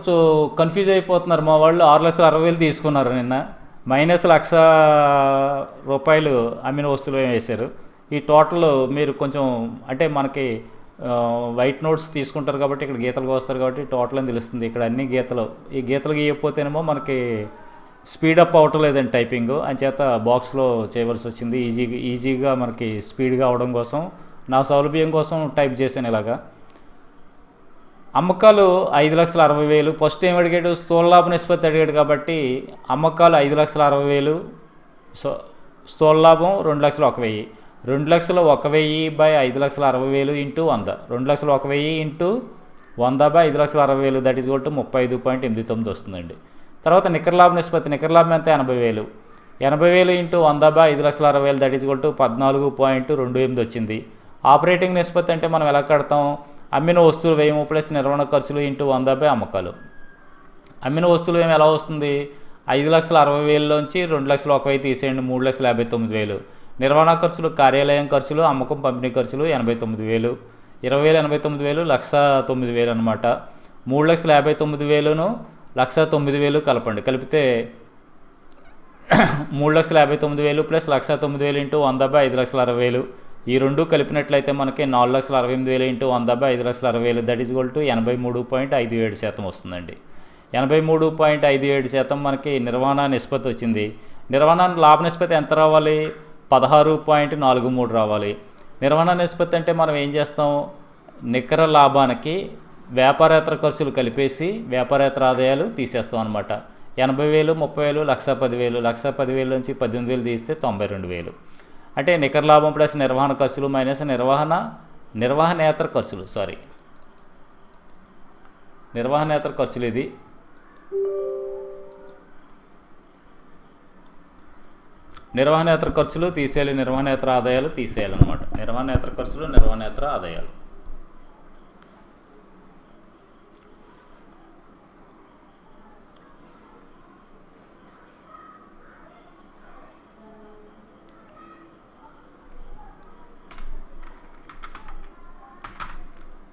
కన్ఫ్యూజ్ అయిపోతున్నారు మా వాళ్ళు. 6,60,000 తీసుకున్నారు నిన్న, -1,00,000 రూపాయలు అమ్మిన వస్తువులు వేశారు. ఈ టోటల్ మీరు కొంచెం అంటే మనకి వైట్ నోట్స్ తీసుకుంటారు కాబట్టి ఇక్కడ గీతలు వస్తారు కాబట్టి టోటల్ అని తెలుస్తుంది. ఇక్కడ అన్ని గీతలు, ఈ గీతలు గీయకపోతేనేమో మనకి స్పీడప్ అవటం లేదండి టైపింగ్, అంచేత బాక్స్లో చేయవలసి వచ్చింది. ఈజీగా మనకి స్పీడ్గా అవడం కోసం, నా సౌలభ్యం కోసం టైప్ చేశాను ఇలాగా. అమ్మకాలు 5,60,000. ఫస్ట్ ఏం అడిగాడు? స్థూల లాభ నిష్పత్తి అడిగాడు కాబట్టి అమ్మకాలు 5,60,000. స్థూల లాభం 2,01,000. 2,01,000 by 5,60,000 into 100. 2,01,000 into 100 by 5,60,000 that is equal to 35.89 వస్తుందండి. తర్వాత నికర లాభ నిష్పత్తి. నికర లాభం ఎంత? 80,000. 80,000 into 100 by 5,60,000 that is equal to 14.28 వచ్చింది. ఆపరేటింగ్ నిష్పత్తి అంటే మనం ఎలా కడతాం? అమ్మిన వస్తువులు వ్యయం ప్లస్ నిర్వహణ ఖర్చులు ఇంటూ 100 బై అమ్మకాలు. అమ్మిన వస్తువులు వ్యయం ఎలా వస్తుంది? 5,60,000లోంచి 2,01,000 తీసేయండి, 3,59,000. నిర్వహణ ఖర్చులు, కార్యాలయం ఖర్చులు, అమ్మకం పంపిణీ ఖర్చులు 89,000. 20,000 89,000 1,09,000 అనమాట. 3,59,000ను 1,09,000 కలపండి. కలిపితే 3,59,000 ప్లస్ 1,09,000 ఇంటూ 100 బై 5,60,000. ఈ రెండు కలిపినట్లయితే మనకి 4,68,000 into 100 by 5,60,000 that is equal to 83.57% వస్తుందండి. 83.57% మనకి నిర్వహణ నిష్పత్తి వచ్చింది. నిర్వహణ లాభ నిష్పత్తి ఎంత రావాలి? 16.43 రావాలి. నిర్వహణ నిష్పత్తి అంటే మనం ఏం చేస్తాం? నికర లాభానికి వ్యాపారేతర ఖర్చులు కలిపేసి వ్యాపారేతర ఆదాయాలు తీసేస్తాం అనమాట. 80,000, 30,000, 1,10,000. 1,10,000 నుంచి 18,000 తీస్తే 92,000. అంటే నికర లాభం ప్లస్ నిర్వహణ ఖర్చులు మైనస్ నిర్వహణేతర ఖర్చులు నిర్వహణేతర ఖర్చులు ఇది. నిర్వహణేతర ఖర్చులు తీసేయాలి, నిర్వహణేతర ఆదాయాలు తీసేయాలన్నమాట. నిర్వహణేతర ఖర్చులు, నిర్వహణేతర ఆదాయాలు.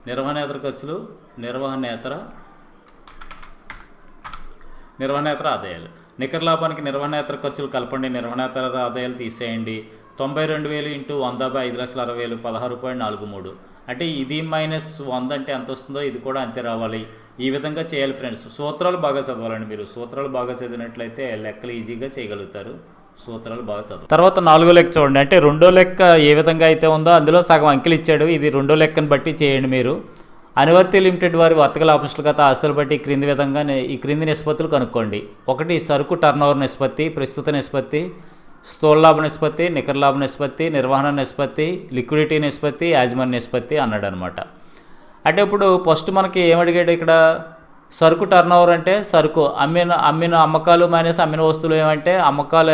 నిర్వహణేతర ఖర్చులు, నిర్వహణేతర ఆదాయాలు. నికర లాభానికి నిర్వహణేతర ఖర్చులు కలపండి, నిర్వహణేతర ఆదాయాలు తీసేయండి. 92,000 ఇంటూ 100/5,60,000 16.43. అంటే ఇది మైనస్ 100 అంటే ఎంత వస్తుందో ఇది కూడా అంతే రావాలి. ఈ విధంగా చేయాలి ఫ్రెండ్స్. సూత్రాలు బాగా చదవాలండి మీరు. సూత్రాలు బాగా చదివినట్లయితే లెక్కలు ఈజీగా చేయగలుగుతారు. సూత్రాలు బాగా చదువు. తర్వాత 4వ లెక్క చూడండి. అంటే రెండో లెక్క ఏ విధంగా అయితే ఉందో అందులో సగం అంకెలు ఇచ్చాడు. ఇది రెండో లెక్కను బట్టి చేయండి మీరు. అనువర్తి లిమిటెడ్ వారి వర్తక లాభనష్టాల ఖాతా ఆస్తులు బట్టి ఈ క్రింది నిష్పత్తులు కనుక్కోండి. 1 సరుకు టర్నోవర్ నిష్పత్తి, ప్రస్తుత నిష్పత్తి, స్థూల లాభ నిష్పత్తి, నికర లాభ నిష్పత్తి, నిర్వహణ నిష్పత్తి, లిక్విడిటీ నిష్పత్తి, యాజమాన్య నిష్పత్తి అన్నాడు అనమాట. అంటే ఇప్పుడు ఫస్ట్ మనకి ఏమడిగాడు ఇక్కడ, సరుకు టర్నోవర్ అంటే సరుకు అమ్మిన అమ్మకాలు మైనస్ అమ్మిన వస్తువులు ఏమంటే అమ్మకాలు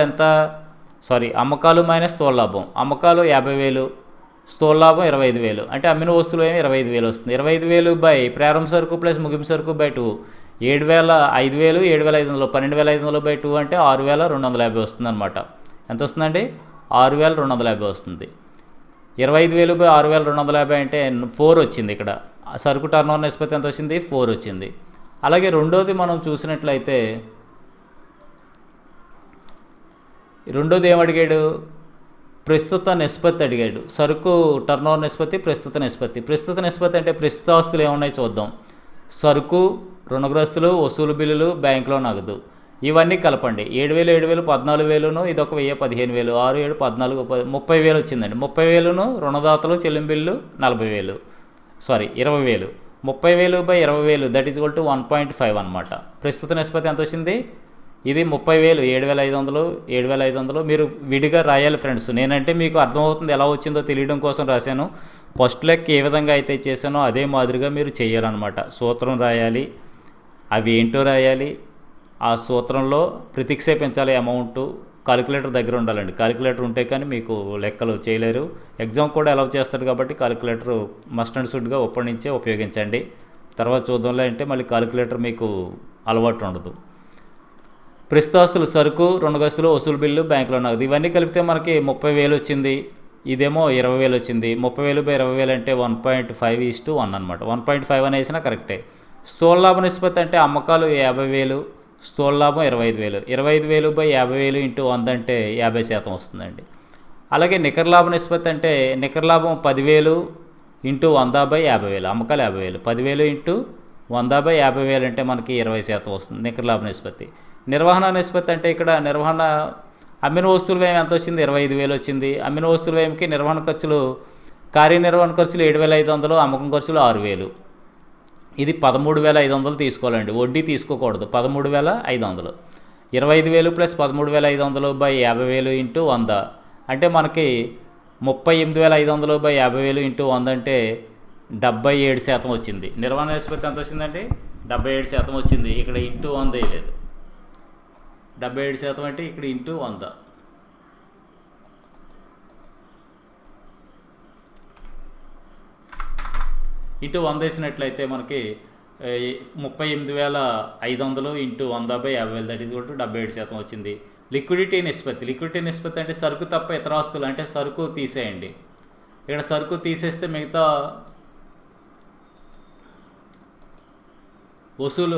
మైనస్ స్థూల లాభం. అమ్మకాలు 50,000, స్థూల లాభం 25,000. అంటే అమ్మిన వస్తువులు ఏమి 25,000 వస్తుంది. 25,000 బై ప్రారంభ సరుకు ప్లస్ ముగింపు సరుకు బై 2 7,500, 7,500, 12,500 బై 2 అంటే 6,250 వస్తుంది అనమాట. ఎంత వస్తుందండి? 6,250 వస్తుంది. 25,000 బై 6,250 అంటే 4 వచ్చింది. ఇక్కడ సరుకు టర్నోవర్ నిష్పత్తి ఎంత వచ్చింది? 4 వచ్చింది. అలాగే రెండోది మనం చూసినట్లయితే రెండోది ఏమడిగాడు? ప్రస్తుత నిష్పత్తి అడిగాడు. సరుకు టర్నోవర్ నిష్పత్తి, ప్రస్తుత నిష్పత్తి. ప్రస్తుత నిష్పత్తి అంటే ప్రస్తుత ఆస్తులు ఏమున్నాయి చూద్దాం. సరుకు, రుణగ్రస్తులు, వసూలు బిల్లులు, బ్యాంకులో నగదు, ఇవన్నీ కలపండి. 7,000, 14,000, ఇదొక 15,000, 6, 7, 14, 30,000 వచ్చిందండి. 30,000 రుణదాతలు చెల్లింపులు 40,000, 20,000. 30,000 by 20,000 that is equal to 1.5 అనమాట. ప్రస్తుత నిష్పత్తి ఎంత వచ్చింది? ఇది 30,000, 7,500. మీరు విడిగా రాయాలి ఫ్రెండ్స్. నేనంటే మీకు అర్థమవుతుంది, ఎలా వచ్చిందో తెలియడం కోసం రాశాను. ఫస్ట్ లెక్క ఏ విధంగా అయితే చేశానో అదే మాదిరిగా మీరు చేయాలన్నమాట. సూత్రం రాయాలి, అవి ఏంటో రాయాలి, ఆ సూత్రంలో ప్రతిక్షేపించాలి అమౌంట్. కాలిక్యులేటర్ దగ్గర ఉండాలండి. కాలిక్యులేటర్ ఉంటే కానీ మీకు లెక్కలు చేయలేరు. ఎగ్జామ్ కూడా అలౌ చేస్తారు కాబట్టి కాలిక్యులేటర్ మస్ట్ అండ్ షుడ్గా ఇప్పటి నుంచే ఉపయోగించండి. తర్వాత చూద్దాంలే అంటే మళ్ళీ కాలిక్యులేటర్ మీకు అలవాటు ఉండదు. ప్రస్తుతాస్తులు సరుకు, రుణగ్రస్తులు, వసూలు బిల్లు, బ్యాంకులో నగదు, ఇవన్నీ కలిపితే మనకి 30,000 వచ్చింది. ఇదేమో 20,000 వచ్చింది. 30,000 బై 20,000 అంటే 1.5:1 అనమాట. 1.5 అనేసినా కరెక్టే. స్థూల లాభ నిష్పత్తి అంటే అమ్మకాలు 50,000, స్థూల లాభం 25,000. 25,000 బై 50,000 ఇంటూ 100 అంటే 50% వస్తుందండి. అలాగే నికర లాభ నిష్పత్తి అంటే నికర లాభం 10,000 ఇంటూ 100 బై 50,000. అమ్మకాలు 50,000. 10,000 ఇంటూ 100 బై 50,000 అంటే మనకి 20% వస్తుంది నికర లాభ నిష్పత్తి. నిర్వహణ నిష్పత్తి అంటే ఇక్కడ నిర్వహణ అమ్మిన వస్తువుల వ్యయం ఎంత వచ్చింది? 25,000 వచ్చింది. అమ్మిన వస్తువుల వ్యయంకి నిర్వహణ ఖర్చులు, కార్యనిర్వహణ ఖర్చులు 7,500, అమ్మకం ఖర్చులు 6,000. ఇది 13,500 తీసుకోవాలండి. వడ్డీ తీసుకోకూడదు. 13,500. 25,000 ప్లస్ 13,500 బై 50,000 ఇంటూ 100 అంటే మనకి 38,500 బై 50,000 ఇంటూ 100 అంటే 77% వచ్చింది. నిర్వహణ నిష్పత్తి ఎంత వచ్చిందండి? 77% వచ్చింది. ఇక్కడ ఇంటూ 100 లేదు. 77% అంటే ఇక్కడ ఇంటూ 100. ఇంటూ 100 వేసినట్లయితే మనకి 38,500 into 100 by 50,000 that is equal to 77% వచ్చింది. లిక్విడిటీ నిష్పత్తి అంటే సరుకు తప్ప ఇతర ఆస్తులు, అంటే సరుకు తీసేయండి. ఇక్కడ సరుకు తీసేస్తే మిగతా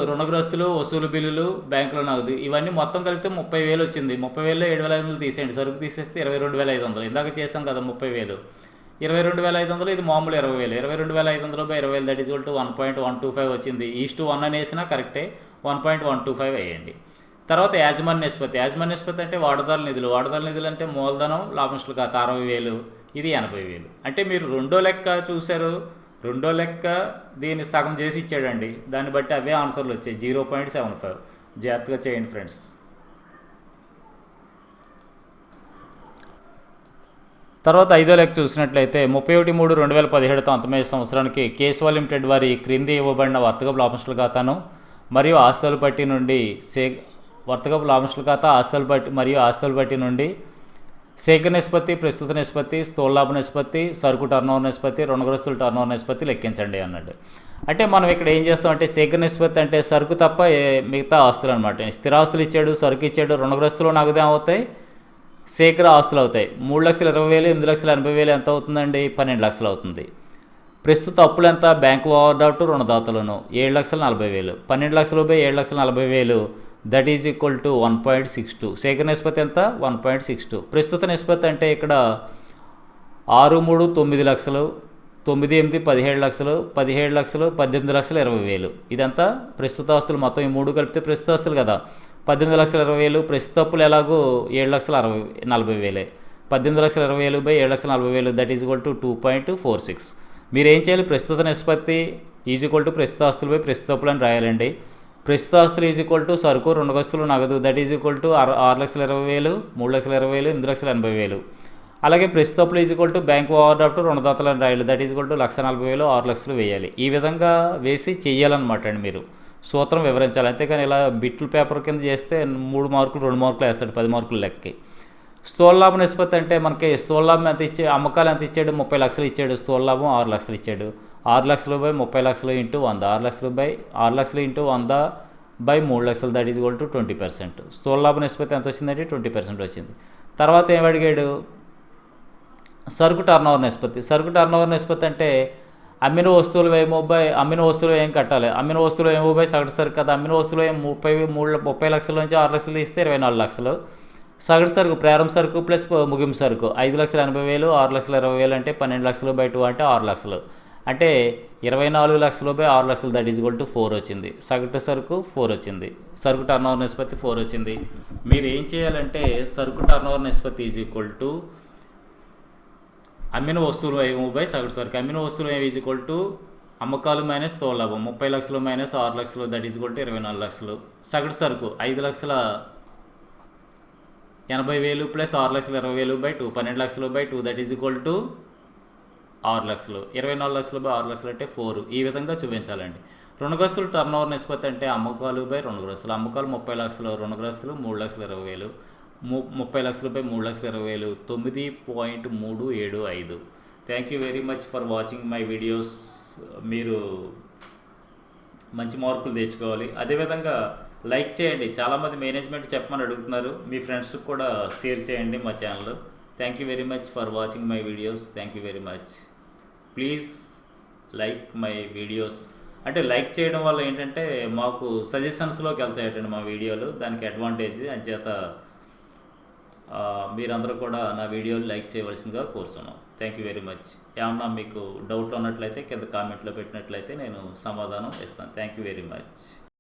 రుణగ్రస్తులు, వసూలు బిల్లులు, బ్యాంకులో నగదు, ఇవన్నీ మొత్తం కలిపితే 30,000 వచ్చింది. 30,000లో 7,500 తీసేయండి. సరుకు తీసేస్తే 22,500. ఇందాక చేసాం కదా 30,000. 22,500 ఇది మామూలు 20,000. 22,500 by 20,000 that is equal to 1.125 వచ్చింది. 1 అనేసినా కరెక్టే. 1.125 వేయండి. తర్వాత యాజమాన్య నిష్పత్తి అంటే వాటాదారుల నిధులు అంటే మూలధనం, లాభనష్టాల ఖాతా 60,000, ఇది 80,000. అంటే మీరు రెండో లెక్క చూశారు. రెండో లెక్క దీన్ని సగం చేసి ఇచ్చాడండి. దాన్ని బట్టి అవే ఆన్సర్లు వచ్చాయి. 0.75. జాగ్రత్తగా చేయండి ఫ్రెండ్స్. తర్వాత 5వ లెక్క చూసినట్లయితే 31/3/2017తో అంతమయ్యే సంవత్సరానికి కేశవ లిమిటెడ్ వారి క్రింది ఇవ్వబడిన వర్తకపు లాభనష్టాల ఖాతాను మరియు ఆస్తుల పట్టి నుండి వర్తకపు లాభనష్టాల ఖాతా ఆస్తుల పట్టి మరియు ఆస్తుల పట్టి నుండి సేకరణ నిష్పత్తి, ప్రస్తుత నిష్పత్తి, స్థూల లాభ నిష్పత్తి, సరుకు టర్నోవర్ నిష్పత్తి, రుణగ్రస్తుల టర్నోవర్ నిష్పత్తి లెక్కించండి అన్నాడు. అంటే మనం ఇక్కడ ఏం చేస్తామంటే సేకరణ నిష్పత్తి అంటే సరుకు తప్ప మిగతా ఆస్తులు అనమాట. స్థిరాస్తులు ఇచ్చాడు, సరుకు ఇచ్చాడు, రుణగ్రస్తులు నగదే అవుతాయి, సేకర ఆస్తులు అవుతాయి. 3,20,000, 8,80,000 ఎంత అవుతుందండి? 12 లక్షలు అవుతుంది. ప్రస్తుత అప్పులు ఎంత? Bank overdraft, రుణదాతలను 7,40,000. 12 లక్షలు by 7,40,000 that is equal to 1.62. సేకరణ నిష్పత్తి ఎంత? 1.62. ప్రస్తుత నిష్పత్తి అంటే ఇక్కడ 6, 3, 9 లక్షలు, 9, 8, 17 లక్షలు, 17 లక్షలు, 18,20,000. ఇదంతా ప్రస్తుత ఆస్తులు మొత్తం. ఈ మూడు కలిపితే ప్రస్తుత ఆస్తులు కదా. 18,20,000. ప్రస్తుత అప్పులు ఎలాగో 7,40,000. 18,20,000 by 7,40,000 that is equal to 2.46. మీరు ఏం చేయాలి? ప్రస్తుత నిష్పత్తి ఈజ్ ఈక్వల్ టు ప్రస్తుత ఆస్తులు బై ప్రస్తుత అప్పులు అని రాయాలండి. ప్రస్తుత ఆస్తులు ఈజ్ ఈక్వల్ టు సరుకు, రుణగ్రస్తులు, నగదు దట్ ఈజ్ ఈక్వల్ టు 6,20,000, 3,20,000, 8,80,000. అలాగే ప్రస్తుత అప్పులు is equal to bank overdraft, రుణదాతలను రాయాలి దట్ ఈజ్ ఈక్వల్ టు 1,40,000, 6 లక్షలు వేయాలి. ఈ విధంగా వేసి చెయ్యాలన్నమాట అండి. మీరు సూత్రం వివరించాలి. అంతేకాని ఇలా బిట్లు పేపర్ కింద చేస్తే 3 మార్కులు 2 మార్కులు వేస్తాడు 10 మార్కులు లెక్కకి. స్థూల లాభ నిష్పత్తి అంటే మనకి స్థూల లాభం ఎంత ఇచ్చే, అమ్మకాలు ఎంత ఇచ్చాడు? 30 లక్షలు ఇచ్చాడు. స్థూల లాభం 6 లక్షలు ఇచ్చాడు. 6 లక్షలు బై 30 లక్షలు ఇంటూ 100, 6 లక్షలు ఇంటూ 100 బై 3 లక్షలు దట్ ఈజ్ ఈక్వల్ టు 20%. స్థూల లాభ నిష్పత్తి ఎంత వచ్చిందంటే 20% వచ్చింది. తర్వాత ఏం అడిగాడు? సరుకు టర్నోవర్ నిష్పత్తి. సరుకు టర్నోవర్ నిష్పత్తి అంటే అమ్మిన వస్తువులు ఏమో బై అమ్మిన వస్తువులు ఏం కట్టాలి, అమ్మిన వస్తువులు ఏమో బై సగటు సరుకు కదా. అమ్మిన వస్తువులు ఏం 30 లక్షల నుంచి 6 లక్షలు ఇస్తే 24 లక్షలు. సగటు సరుకు ప్రారంభ సరుకు ప్లస్ ముగింపు సరుకు 5,80,000, 6,20,000 అంటే 12 లక్షలు బై 2 అంటే 6 లక్షలు. అంటే 24 లక్షలు బై 6 లక్షలు దట్ ఈజ్ ఈక్వల్ టు 4 వచ్చింది. సగటు సరుకు 4 వచ్చింది. సరుకు టర్నోవర్ నిష్పత్తి 4 వచ్చింది. మీరు ఏం చేయాలంటే సరుకు టర్నోవర్ నిష్పత్తి ఈజ్ ఈక్వల్ టు అమ్మిన వస్తువులు ఏమో బై సగటు సరుకు. అమ్మిన వస్తువులు ఏమో ఈజ్ ఈక్వల్ టు అమ్మకాలు మైనస్ స్థూల లాభం 30 లక్షలు మైనస్ 6 లక్షలు దట్ ఈజ్ ఈక్వల్ టు 24 లక్షలు. సగటు సరుకు 5,80,000 ప్లస్ 6,20,000 బై 2, 12 లక్షలు by 2 that is equal to 6 లక్షలు. 24 లక్షలు బై 6 లక్షలు అంటే 4. ఈ విధంగా చూపించాలండి. రుణగ్రస్తులు టర్నోవర్ నిష్పత్తి అంటే అమ్మకాలు బై రుణగ్రస్తులు. అమ్మకాలు 30 లక్షలు, రుణగ్రస్తులు 3,20,000. 30 లక్షలు by 3,20,000 9.375. Thank you very much for watching my videos. మీరు మంచి మార్కులు తెచ్చుకోవాలి. అదేవిధంగా లైక్ చేయండి. చాలామంది మేనేజ్మెంట్ చెప్పమని అడుగుతున్నారు. మీ ఫ్రెండ్స్కి కూడా షేర్ చేయండి మా channel. Thank you very much for watching my videos. Thank you very much. Please like my videos. అంటే లైక్ చేయడం వల్ల ఏంటంటే మాకు సజెషన్స్లోకి వెళ్తాయటండి మా వీడియోలు. దానికి అడ్వాంటేజ్. అంచేత మీరందరూ కూడా నా వీడియోలు లైక్ చేయవలసిందిగా కోరుతున్నాం. Thank you very much. ఏమన్నా మీకు డౌట్ ఉన్నట్లయితే కింద కామెంట్లో పెట్టినట్లయితే నేను సమాధానం ఇస్తాను. Thank you very much.